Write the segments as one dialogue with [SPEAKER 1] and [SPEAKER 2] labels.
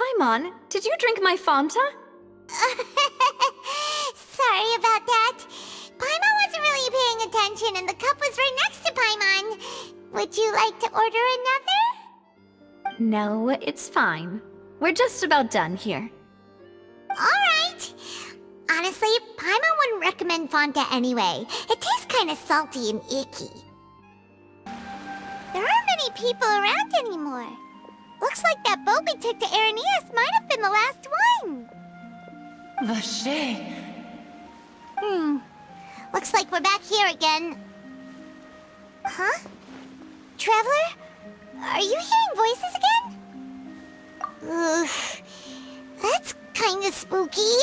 [SPEAKER 1] Paimon, did you drink my Fanta?
[SPEAKER 2] Sorry about that. Paimon wasn't really paying attention and the cup was right next to Paimon. Would you like to order another?
[SPEAKER 1] No, it's fine. We're just about done here.
[SPEAKER 2] Alright. Honestly, Paimon wouldn't recommend Fanta anyway. It tastes kinda salty and icky. There aren't many people around anymore. Looks like that boat we took to Araneas might have been the last one.
[SPEAKER 3] Vache.
[SPEAKER 2] Looks like we're back here again. Huh? Traveler? Are you hearing voices again? Ugh. That's kinda spooky.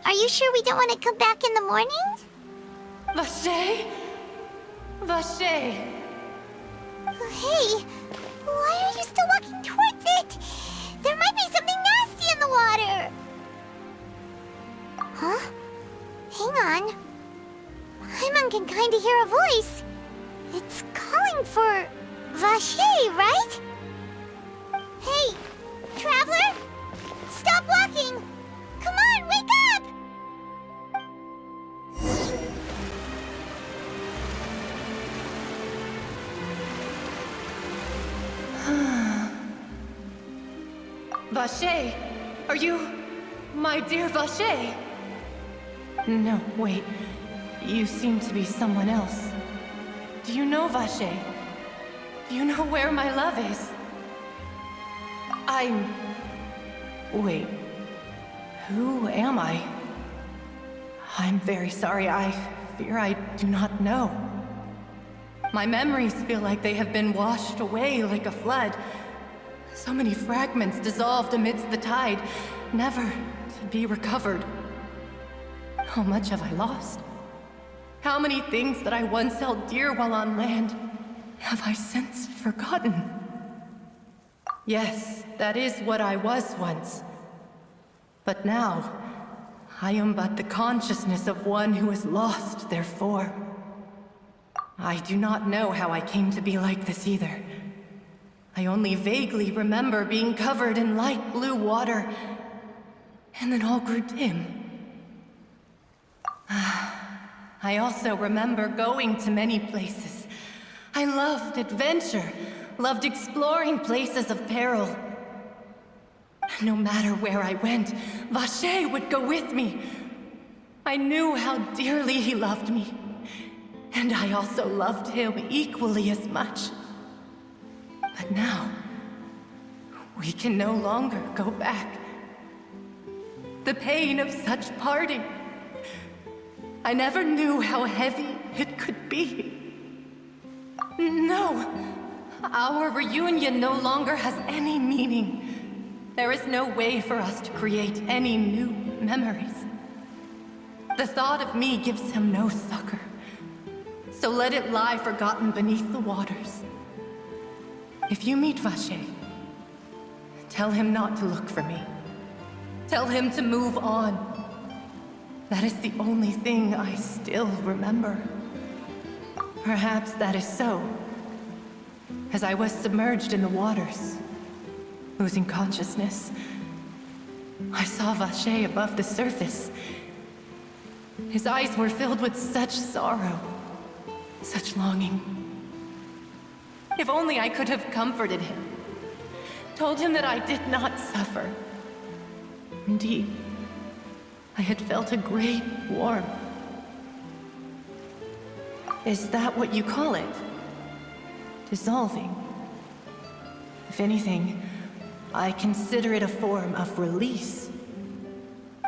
[SPEAKER 2] Are you sure we don't want to come back in the morning?
[SPEAKER 3] Vache? Vache.
[SPEAKER 2] Hey, why are you still walking towards it? There might be something nasty in the water. Huh? Hang on. Paimon can kinda hear a voice. It's calling for Vache, right? Hey, Traveler? Stop walking! Come on, wake up!
[SPEAKER 3] Vache, are you... my dear Vache? No, wait. You seem to be someone else. Do you know Vache? Do you know where my love is? Wait. Who am I? I'm very sorry. I fear I do not know. My memories feel like they have been washed away like a flood. So many fragments dissolved amidst the tide, never to be recovered. How much have I lost? How many things that I once held dear while on land have I since forgotten? Yes, that is what I was once. But now, I am but the consciousness of one who is lost, therefore. I do not know how I came to be like this either. I only vaguely remember being covered in light blue water, and then all grew dim. I also remember going to many places. I loved adventure, loved exploring places of peril. No matter where I went, Vache would go with me. I knew how dearly he loved me, and I also loved him equally as much. But now, we can no longer go back. The pain of such parting, I never knew how heavy it could be. No, our reunion no longer has any meaning. There is no way for us to create any new memories. The thought of me gives him no succor. So let it lie forgotten beneath the waters. If you meet Vache, tell him not to look for me. Tell him to move on. That is the only thing I still remember. Perhaps that is so. As I was submerged in the waters, losing consciousness, I saw Vache above the surface. His eyes were filled with such sorrow, such longing. If only I could have comforted him, told him that I did not suffer. Indeed, I had felt a great warmth. Is that what you call it? Dissolving? If anything, I consider it a form of release.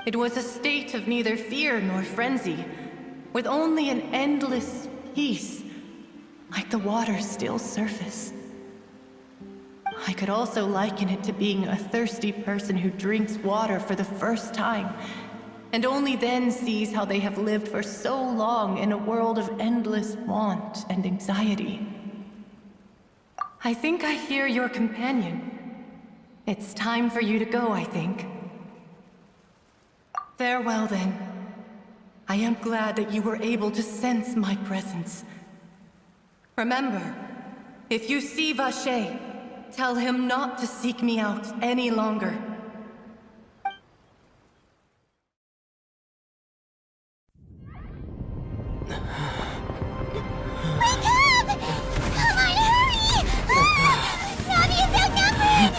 [SPEAKER 3] It was a state of neither fear nor frenzy, with only an endless peace, like the water's still surface. I could also liken it to being a thirsty person who drinks water for the first time, and only then sees how they have lived for so long in a world of endless want and anxiety. I think I hear your companion. It's time for you to go, I think. Farewell, then. I am glad that you were able to sense my presence. Remember, if you see Vache, Tell him not to seek me out any longer.
[SPEAKER 2] Wake up! Come on, hurry! Navia's outnumbered!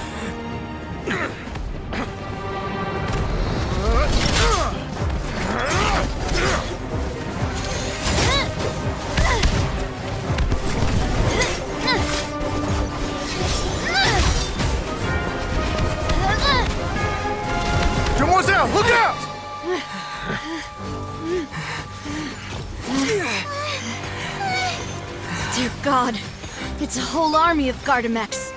[SPEAKER 4] Demoiselle, look out!
[SPEAKER 1] Dear God, it's a whole army of Gardamex.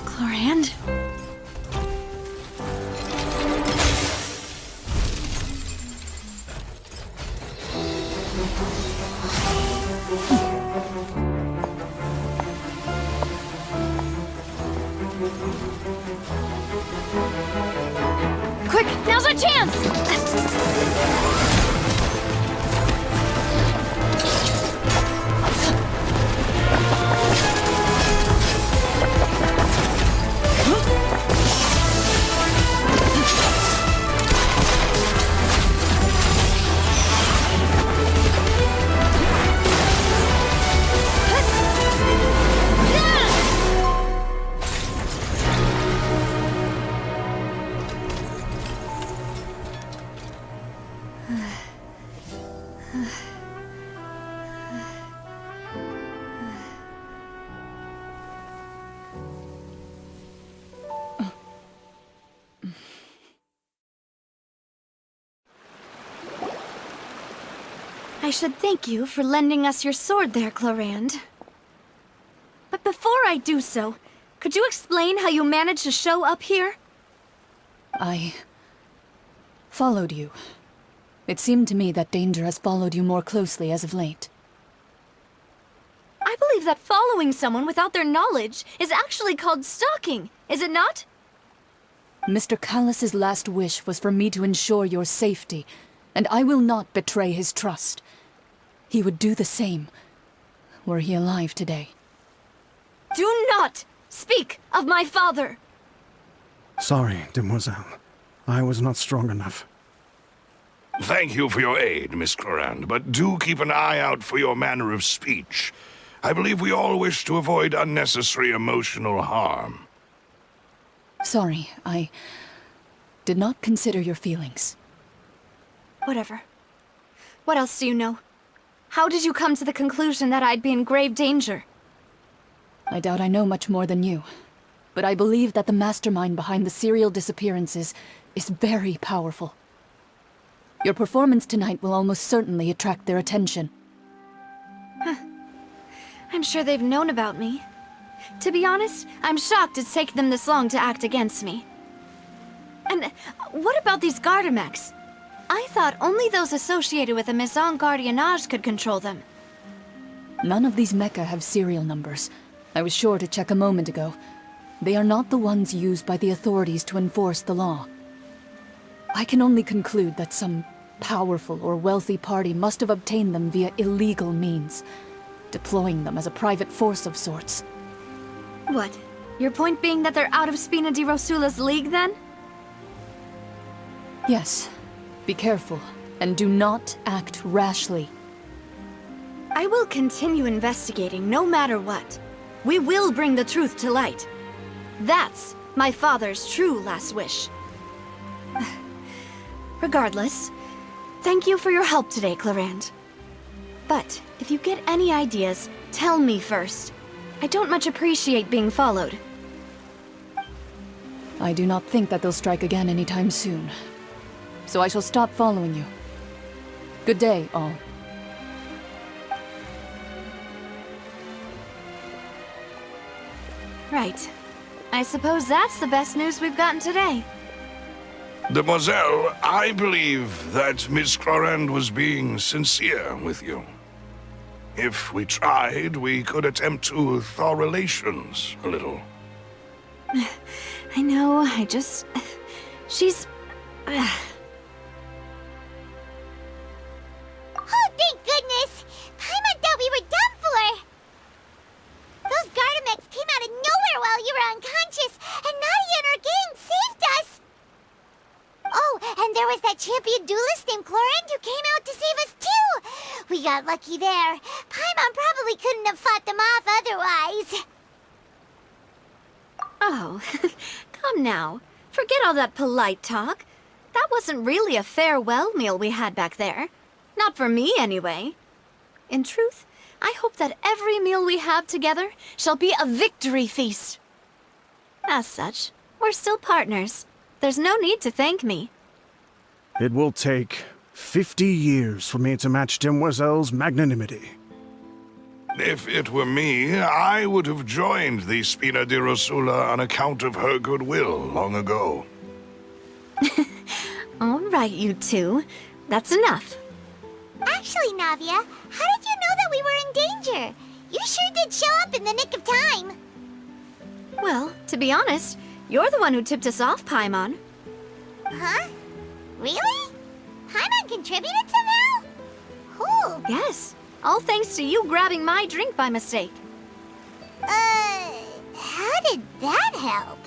[SPEAKER 1] Clorinde? Quick, now's our chance! I should thank you for lending us your sword there, Clorinde. But before I do so, could you explain how you managed to show up here?
[SPEAKER 5] I followed you. It seemed to me that danger has followed you more closely as of late.
[SPEAKER 1] I believe that following someone without their knowledge is actually called stalking, is it not?
[SPEAKER 5] Mr. Callus's last wish was for me to ensure your safety, and I will not betray his trust. He would do the same, were he alive today.
[SPEAKER 1] Do not speak of my father!
[SPEAKER 4] Sorry, Demoiselle. I was not strong enough.
[SPEAKER 6] Thank you for your aid, Miss Clorinde, but do keep an eye out for your manner of speech. I believe we all wish to avoid unnecessary emotional harm.
[SPEAKER 5] Sorry, I did not consider your feelings.
[SPEAKER 1] Whatever. What else do you know? How did you come to the conclusion that I'd be in grave danger?
[SPEAKER 5] I doubt I know much more than you, but I believe that the mastermind behind the serial disappearances is very powerful. Your performance tonight will almost certainly attract their attention.
[SPEAKER 1] I'm sure they've known about me. To be honest, I'm shocked it's taken them this long to act against me. And what about these Gardamex? I thought only those associated with the Maison Gardiennage could control them.
[SPEAKER 5] None of these mecha have serial numbers. I was sure to check a moment ago. They are not the ones used by the authorities to enforce the law. I can only conclude that some powerful or wealthy party must have obtained them via illegal means, deploying them as a private force of sorts.
[SPEAKER 1] What? Your point being that they're out of Spina di Rosula's league, then?
[SPEAKER 5] Yes. Be careful, and do not act rashly.
[SPEAKER 1] I will continue investigating no matter what. We will bring the truth to light. That's my father's true last wish. Regardless, thank you for your help today, Clorinde. But if you get any ideas, tell me first. I don't much appreciate being followed.
[SPEAKER 5] I do not think that they'll strike again anytime soon. So I shall stop following you. Good day, all.
[SPEAKER 1] Right. I suppose that's the best news we've gotten today.
[SPEAKER 6] Demoiselle, I believe that Miss Clorinde was being sincere with you. If we tried, we could attempt to thaw relations a little.
[SPEAKER 1] I know, she's...
[SPEAKER 2] Oh, thank goodness! Paimon was that champion duelist named Clorinde who came out to save us too! We got lucky there. Paimon probably couldn't have fought them off otherwise.
[SPEAKER 1] Oh, come now. Forget all that polite talk. That wasn't really a farewell meal we had back there. Not for me, anyway. In truth, I hope that every meal we have together shall be a victory feast. As such, we're still partners. There's no need to thank me.
[SPEAKER 4] It will take 50 years for me to match Demoiselle's magnanimity.
[SPEAKER 6] If it were me, I would have joined the Spina di Rosula on account of her goodwill long ago.
[SPEAKER 1] All right, you two. That's enough.
[SPEAKER 2] Actually, Navia, how did you know that we were in danger? You sure did show up in the nick of time.
[SPEAKER 1] Well, to be honest, you're the one who tipped us off, Paimon.
[SPEAKER 2] Huh? Really? Paimon contributed somehow? Who?
[SPEAKER 1] Yes, all thanks to you grabbing my drink by mistake.
[SPEAKER 2] How did that help?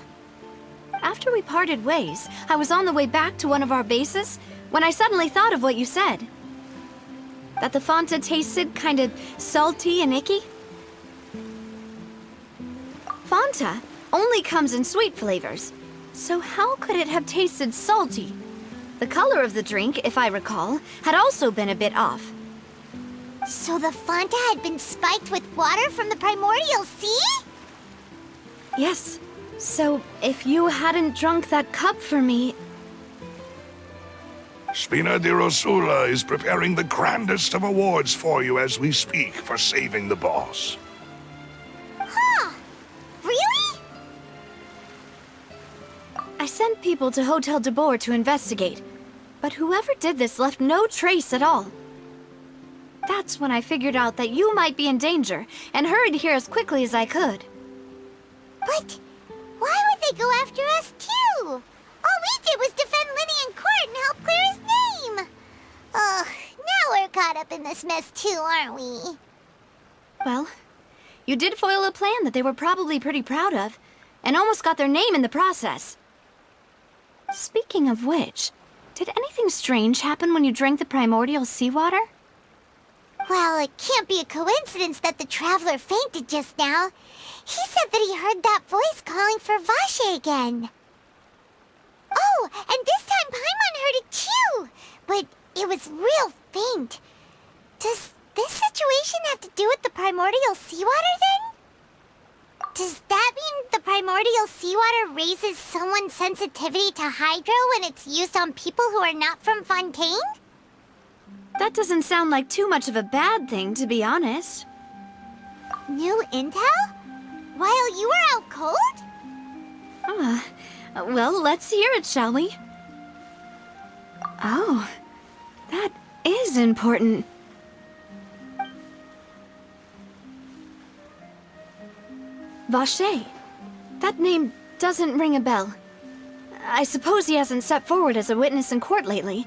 [SPEAKER 1] After we parted ways, I was on the way back to one of our bases when I suddenly thought of what you said. That the Fonta tasted kind of salty and icky. Fonta only comes in sweet flavors, so how could it have tasted salty? The color of the drink, if I recall, had also been a bit off.
[SPEAKER 2] So the Fonta had been spiked with water from the primordial sea?
[SPEAKER 1] Yes, so if you hadn't drunk that cup for me...
[SPEAKER 6] Spina di Rosula is preparing the grandest of awards for you as we speak for saving the boss.
[SPEAKER 2] Huh? Really?
[SPEAKER 1] I sent people to Hotel de Boer to investigate, but whoever did this left no trace at all. That's when I figured out that you might be in danger and hurried here as quickly as I could.
[SPEAKER 2] But why would they go after us too? All we did was defend Linny in court and help clear his name. Ugh, now we're caught up in this mess too, aren't we?
[SPEAKER 1] Well, you did foil a plan that they were probably pretty proud of, and almost got their name in the process. Speaking of which, did anything strange happen when you drank the primordial seawater?
[SPEAKER 2] Well, it can't be a coincidence that the traveler fainted just now. He said that he heard that voice calling for Vache again. Oh, and this time Paimon heard it too, but it was real faint. Does this situation have to do with the primordial seawater then? Does that mean the primordial seawater raises someone's sensitivity to hydro when it's used on people who are not from Fontaine?
[SPEAKER 1] That doesn't sound like too much of a bad thing, to be honest.
[SPEAKER 2] New intel? While you were out cold?
[SPEAKER 1] Well, let's hear it, shall we? Oh, that is important. Vache. That name doesn't ring a bell. I suppose he hasn't stepped forward as a witness in court lately.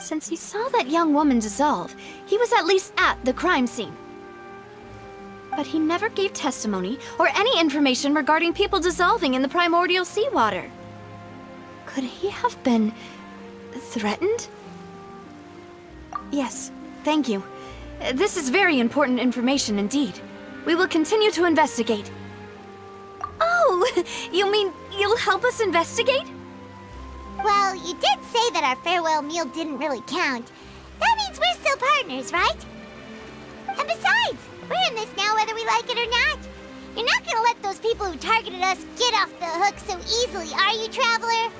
[SPEAKER 1] Since he saw that young woman dissolve, he was at least at the crime scene. But he never gave testimony or any information regarding people dissolving in the primordial seawater. Could he have been threatened? Yes, thank you. This is very important information indeed. We will continue to investigate. Oh, you mean you'll help us investigate?
[SPEAKER 2] Well, you did say that our farewell meal didn't really count. That means we're still partners, right? And besides, we're in this now whether we like it or not. You're not gonna let those people who targeted us get off the hook so easily, are you, Traveler?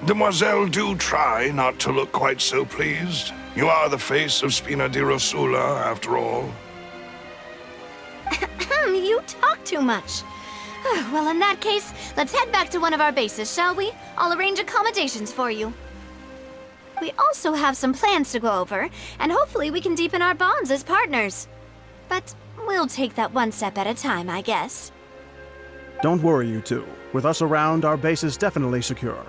[SPEAKER 6] Demoiselle, do try not to look quite so pleased. You are the face of Spina di Rosula, after all.
[SPEAKER 1] You talk too much. Well, in that case, let's head back to one of our bases, shall we? I'll arrange accommodations for you. We also have some plans to go over, and hopefully we can deepen our bonds as partners. But we'll take that one step at a time, I guess.
[SPEAKER 4] Don't worry, you two. With us around, our base is definitely secure.